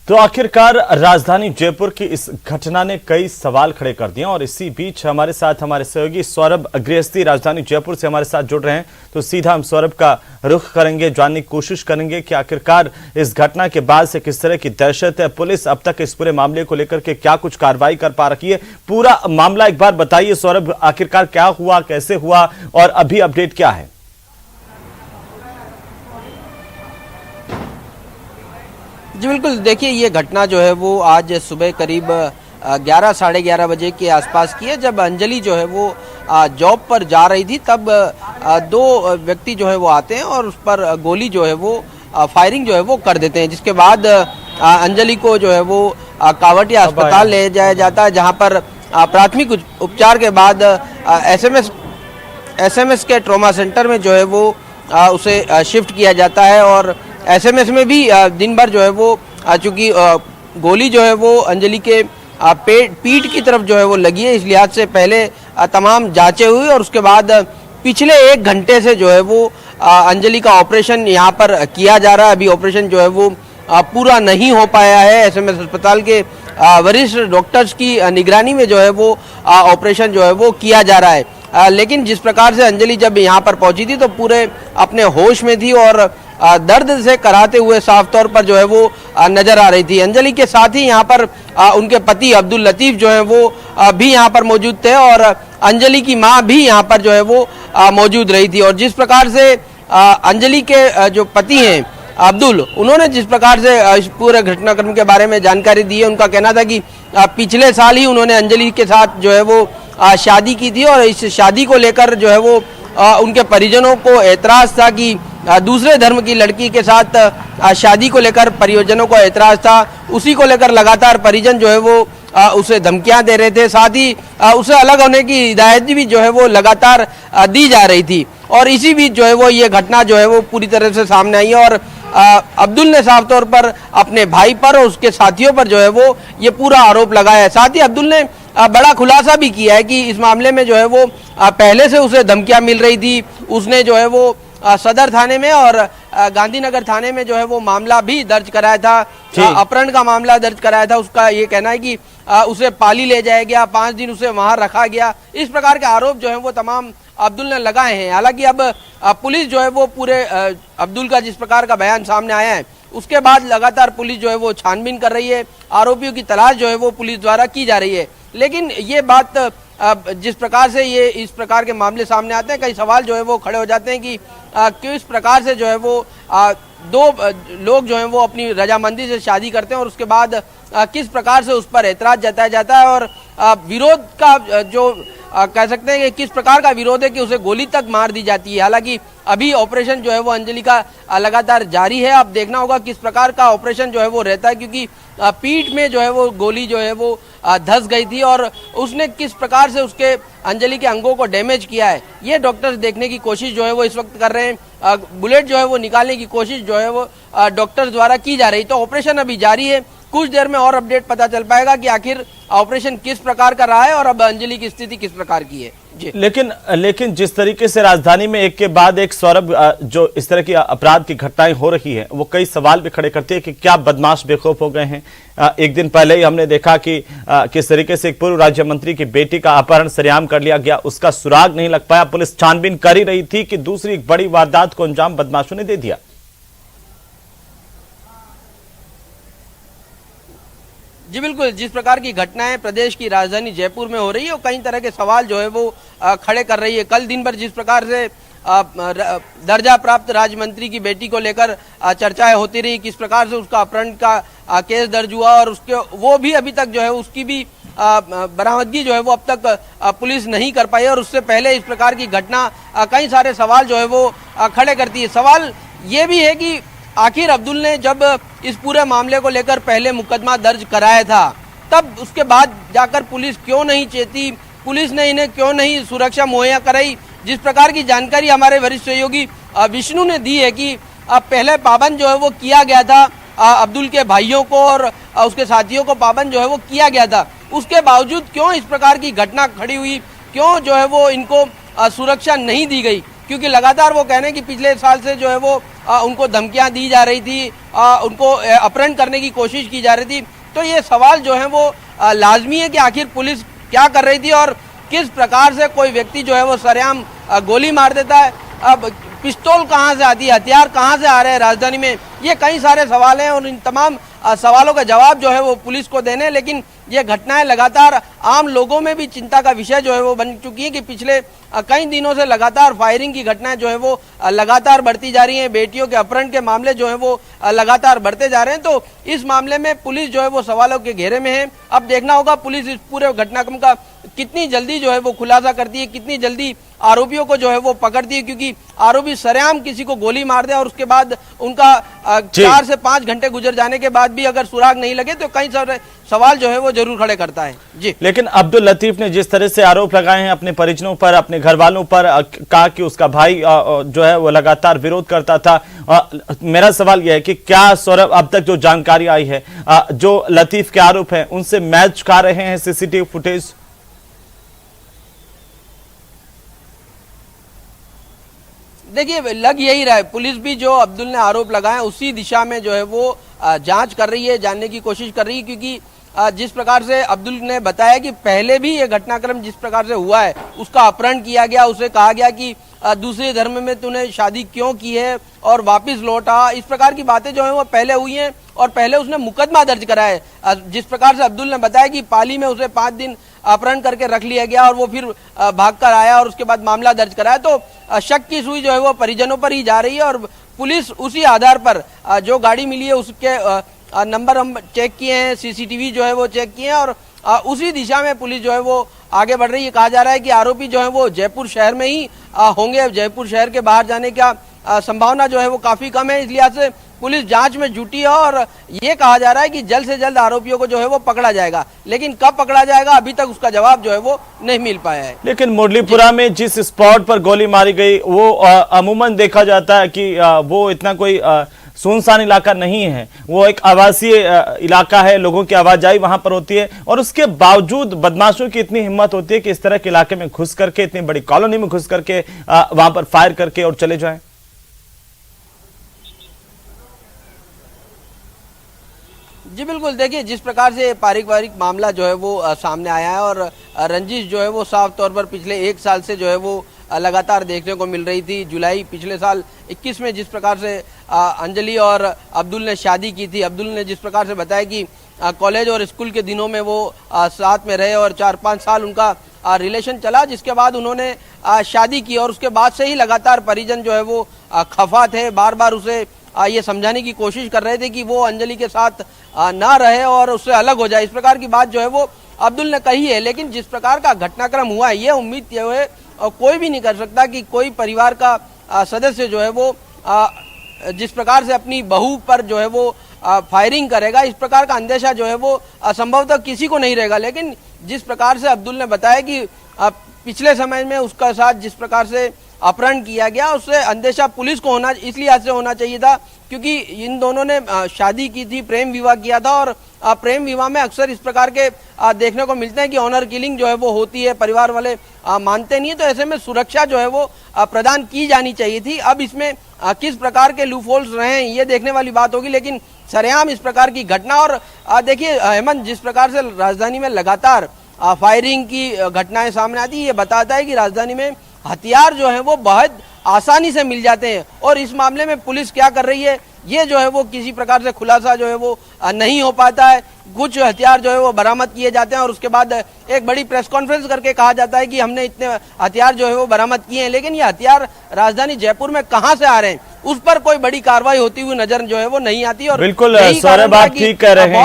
तो आखिरकार राजधानी जयपुर की इस घटना ने कई सवाल खड़े कर दिए और इसी बीच हमारे साथ हमारे सहयोगी सौरभ गृहस्थी राजधानी जयपुर से हमारे साथ जुड़ रहे हैं। तो सीधा हम सौरभ का रुख करेंगे, जानने की कोशिश करेंगे कि आखिरकार इस घटना के बाद से किस तरह की दहशत है। पुलिस अब तक इस पूरे मामले को लेकर के क्या कुछ कार्रवाई कर पा रही है, पूरा मामला एक बार बताइए सौरभ, आखिरकार क्या हुआ, कैसे हुआ और अभी अपडेट क्या है? जी बिल्कुल, देखिए ये घटना जो है वो आज सुबह करीब 11 साढ़े 11 बजे के आसपास की है, जब अंजलि जो है वो जॉब पर जा रही थी। तब दो व्यक्ति जो है वो आते हैं और उस पर गोली जो है वो फायरिंग जो है वो कर देते हैं, जिसके बाद अंजलि को जो है वो कावटिया अस्पताल ले जाया जाता है, जहां पर प्राथमिक उपचार के बाद एसएमएस के ट्रॉमा सेंटर में जो है वो उसे शिफ्ट किया जाता है। और एसएमएस में भी दिन भर जो है वो चूंकि गोली जो है वो अंजलि के पीठ की तरफ जो है वो लगी है, इस लिहाज से पहले तमाम जांचें हुई और उसके बाद पिछले 1 घंटे से जो है वो अंजलि का ऑपरेशन यहाँ पर किया जा रहा है। अभी ऑपरेशन जो है वो पूरा नहीं हो पाया है। एसएमएस अस्पताल के वरिष्ठ डॉक्टर्स की निगरानी में जो है वो ऑपरेशन जो है वो किया जा रहा है। लेकिन जिस प्रकार से अंजलि जब यहाँ पर पहुंची थी तो पूरे अपने होश में थी और दर्द से कराहते हुए साफ तौर पर जो है वो नजर आ रही थी। अंजलि के साथ ही यहाँ पर उनके पति अब्दुल लतीफ जो है वो भी यहाँ पर मौजूद थे और अंजलि की मां भी यहाँ पर जो है वो मौजूद रही थी। और जिस प्रकार से अंजलि के जो पति हैं अब्दुल, उन्होंने जिस प्रकार से इस पूरे घटनाक्रम के बारे में जानकारी दी है, उनका कहना था कि पिछले साल ही उन्होंने अंजलि के साथ जो है वो शादी की थी और इस शादी को लेकर जो है वो उनके परिजनों को एतराज था कि दूसरे धर्म की लड़की के साथ शादी को लेकर परिजनों को एतराज था। उसी को लेकर लगातार परिजन जो है वो उसे धमकियां दे रहे थे, साथ ही उसे अलग होने की हिदायत भी जो है वो लगातार दी जा रही थी। और इसी बीच जो है वो ये घटना जो है वो पूरी तरह से सामने आई है और अब्दुल ने साफ तौर पर अपने भाई पर और उसके साथियों पर जो है वो ये पूरा आरोप लगाया है। साथ ही अब्दुल ने बड़ा खुलासा भी किया है कि इस मामले में जो है वो पहले से उसे धमकियां मिल रही थी। उसने जो है वो सदर थाने में और गांधीनगर थाने में जो है वो मामला भी दर्ज कराया था, अपहरण का मामला दर्ज कराया था। उसका ये कहना है कि उसे पाली ले जाया गया, 5 दिन उसे वहां रखा गया। इस प्रकार के आरोप जो है वो तमाम अब्दुल ने लगाए हैं। हालांकि अब पुलिस जो है वो पूरे अब्दुल का जिस प्रकार का बयान सामने आया है, उसके बाद लगातार पुलिस जो है वो छानबीन कर रही है, आरोपियों की तलाश जो है वो पुलिस द्वारा की जा रही है। लेकिन ये बात जिस प्रकार से ये इस प्रकार के मामले सामने आते हैं, कई सवाल जो है वो खड़े हो जाते हैं कि क्यों इस प्रकार से जो है वो दो लोग जो हैं वो अपनी रजामंदी से शादी करते हैं और उसके बाद किस प्रकार से उस पर एतराज जताया जाता है और विरोध का जो कह सकते हैं कि किस प्रकार का विरोध है कि उसे गोली तक मार दी जाती है। हालांकि अभी ऑपरेशन जो है वो अंजलि का लगातार जारी है। अब देखना होगा किस प्रकार का ऑपरेशन जो है वो रहता है, क्योंकि पीठ में जो है वो गोली जो है वो धंस गई थी और उसने किस प्रकार से उसके अंजलि के अंगों को डैमेज किया है, ये डॉक्टर्स देखने की कोशिश जो है वो इस वक्त कर रहे हैं। बुलेट जो है वो निकालने की कोशिश जो है वो डॉक्टर्स द्वारा की जा रही। तो ऑपरेशन अभी जारी है, कुछ देर में और अपडेट पता चल पाएगा कि आखिर ऑपरेशन किस प्रकार का रहा है और अब अंजलि की स्थिति किस प्रकार की है। जी। लेकिन जिस तरीके से राजधानी में एक के बाद एक सौरभ जो इस तरह की अपराध की घटनाएं हो रही है, वो कई सवाल भी खड़े करती है कि क्या बदमाश बेखौफ हो गए हैं। एक दिन पहले ही हमने देखा कि किस तरीके से एक पूर्व राज्य मंत्री की बेटी का अपहरण सरेआम कर लिया गया, उसका सुराग नहीं लग पाया। पुलिस छानबीन कर ही रही थी कि दूसरी एक बड़ी वारदात को अंजाम बदमाशों ने दे दिया। जी बिल्कुल, जिस प्रकार की घटनाएं प्रदेश की राजधानी जयपुर में हो रही है और कई तरह के सवाल जो है वो खड़े कर रही है। कल दिन भर जिस प्रकार से दर्जा प्राप्त राज्य मंत्री की बेटी को लेकर चर्चाएं होती रही, किस प्रकार से उसका अपहरण का केस दर्ज हुआ और उसके वो भी अभी तक जो है उसकी भी बरामदगी जो है वो अब तक पुलिस नहीं कर पाई और उससे पहले इस प्रकार की घटना कई सारे सवाल जो है वो खड़े करती है। सवाल ये भी है कि आखिर अब्दुल ने जब इस पूरे मामले को लेकर पहले मुकदमा दर्ज कराया था, तब उसके बाद जाकर पुलिस क्यों नहीं चेती, पुलिस ने इन्हें क्यों नहीं सुरक्षा मुहैया कराई। जिस प्रकार की जानकारी हमारे वरिष्ठ सहयोगी विष्णु ने दी है कि पहले पाबंद जो है वो किया गया था, अब्दुल के भाइयों को और उसके साथियों को पाबंद जो है वो किया गया था, उसके बावजूद क्यों इस प्रकार की घटना खड़ी हुई, क्यों जो है वो इनको सुरक्षा नहीं दी गई। क्योंकि लगातार वो कह रहे हैं कि पिछले साल से जो है वो उनको धमकियां दी जा रही थी, उनको अपहरण करने की कोशिश की जा रही थी। तो ये सवाल जो है वो लाजमी है कि आखिर पुलिस क्या कर रही थी और किस प्रकार से कोई व्यक्ति जो है वो सरेआम गोली मार देता है। अब पिस्तौल कहाँ से आती है, हथियार कहाँ से आ रहे हैं राजधानी में, ये कई सारे सवाल हैं और इन तमाम सवालों का जवाब जो है वो पुलिस को देने। लेकिन ये घटनाएं लगातार आम लोगों में भी चिंता का विषय जो है वो बन चुकी है कि पिछले कई दिनों से लगातार फायरिंग की घटनाएं जो है वो लगातार बढ़ती जा रही हैं। बेटियों के अपहरण के मामले जो है वो लगातार बढ़ते जा रहे हैं। तो इस मामले में पुलिस जो है वो सवालों के घेरे में है। अब देखना होगा पुलिस इस पूरे घटनाक्रम का कितनी जल्दी जो है वो खुलासा करती है, कितनी जल्दी आरोपियों को जो है वो पकड़ती है, क्योंकि आरोपी सरेआम किसी को गोली मार दे और उसके बाद उनका 4 से 5 घंटे गुजर जाने के बाद भी अगर सुराग नहीं लगे तो कई सारे सवाल जो है वो जरूर खड़े करता है। जी, लेकिन अब्दुल लतीफ ने जिस तरह से आरोप लगाए हैं अपने परिजनों पर, अपने घर वालों पर, कहा कि उसका भाई जो है वो लगातार विरोध करता था। मेरा सवाल यह है कि क्या सौरभ अब तक जो जानकारी आई है, जो लतीफ के आरोप हैं उनसे मैच खा रहे हैं सीसीटीवी फुटेज? देखिए, लग यही रहा है, पुलिस भी जो अब्दुल ने आरोप लगाए उसी दिशा में जो है वो जांच कर रही है, जानने की कोशिश कर रही है। क्योंकि जिस प्रकार से अब्दुल ने बताया कि पहले भी ये घटनाक्रम जिस प्रकार से हुआ है, उसका अपहरण किया गया, उसे कहा गया कि दूसरे धर्म में तूने शादी क्यों की है और वापस लौटा, इस प्रकार की बातें जो है वो पहले हुई हैं और पहले उसने मुकदमा दर्ज कराया है। जिस प्रकार से अब्दुल ने बताया कि पाली में उसे 5 दिन अपहरण करके रख लिया गया और वो फिर भागकर आया और उसके बाद मामला दर्ज कराया। तो शक की सुई जो है वो परिजनों पर ही जा रही है और पुलिस उसी आधार पर जो गाड़ी मिली है उसके नंबर हम चेक किए हैं, सीसीटीवी जो है वो चेक किए हैं और उसी दिशा में पुलिस जो है वो आगे बढ़ रही है। कहा जा रहा है कि आरोपी जो है वो जयपुर शहर में ही होंगे, जयपुर शहर के बाहर जाने का संभावना जो है वो काफी कम है। इस लिहाज से पुलिस जांच में जुटी है और ये कहा जा रहा है कि जल्द से जल्द आरोपियों को जो है वो पकड़ा जाएगा, लेकिन कब पकड़ा जाएगा अभी तक उसका जवाब जो है वो नहीं मिल पाया है। लेकिन मुरलीपुरा में जिस स्पॉट पर गोली मारी गई वो अमूमन देखा जाता है कि वो इतना कोई सुनसान इलाका नहीं है, वो एक आवासीय इलाका है, लोगों की आवाजाही वहां पर होती है और उसके बावजूद बदमाशों की इतनी हिम्मत होती है कि इस तरह के इलाके में घुस करके, इतनी बड़ी कॉलोनी में घुस करके वहां पर फायर करके और चले जाएं। जी बिल्कुल, देखिए जिस प्रकार से पारिवारिक मामला जो है वो सामने आया है और रंजिश जो है वो साफ तौर पर पिछले 1 साल से जो है वो लगातार देखने को मिल रही थी। जुलाई पिछले साल 21 में जिस प्रकार से अंजलि और अब्दुल ने शादी की थी, अब्दुल ने जिस प्रकार से बताया कि कॉलेज और स्कूल के दिनों में वो साथ में रहे और 4-5 साल उनका रिलेशन चला, जिसके बाद उन्होंने शादी की और उसके बाद से ही लगातार परिजन जो है वो खफा थे, बार बार उसे ये समझाने की कोशिश कर रहे थे कि वो अंजलि के साथ ना रहे और उससे अलग हो जाए। इस प्रकार की बात जो है वो अब्दुल ने कही है। लेकिन जिस प्रकार का घटनाक्रम हुआ है, ये उम्मीद जो है कोई भी नहीं कर सकता कि कोई परिवार का सदस्य जो है वो जिस प्रकार से अपनी बहू पर जो है वो फायरिंग करेगा, इस प्रकार का अंदेशा जो है वो संभवतः किसी को नहीं रहेगा। लेकिन जिस प्रकार से अब्दुल ने बताया कि पिछले समय में उसका साथ जिस प्रकार से अपहरण किया गया, उससे अंदेशा पुलिस को होना इसलिए से होना चाहिए था क्योंकि इन दोनों ने शादी की थी, प्रेम विवाह किया था और प्रेम विवाह में अक्सर इस प्रकार के देखने को मिलते हैं कि ऑनर किलिंग जो है वो होती है, परिवार वाले मानते नहीं है। तो ऐसे में सुरक्षा जो है वो प्रदान की जानी चाहिए थी। अब इसमें किस प्रकार के लूप होल्स रहे हैं ये देखने वाली बात होगी, लेकिन सरेआम इस प्रकार की घटना और देखिए हेमंत, जिस प्रकार से राजधानी में लगातार फायरिंग की घटनाएं सामने आती है, ये बताता है कि राजधानी में हथियार जो है वो बहुत आसानी से मिल जाते हैं और इस मामले में पुलिस क्या कर रही है ये जो है वो किसी प्रकार से खुलासा जो है वो नहीं हो पाता है। कुछ हथियार जो है वो बरामद किए जाते हैं और उसके बाद एक बड़ी प्रेस कॉन्फ्रेंस करके कहा जाता है कि हमने इतने हथियार जो है वो बरामद किए हैं, लेकिन ये हथियार राजधानी जयपुर में कहां से आ रहे हैं उस पर कोई बड़ी कार्रवाई होती हुई नजर जो है वो नहीं आती। और बिल्कुल सौरभ, आप ठीक कह रहे हैं।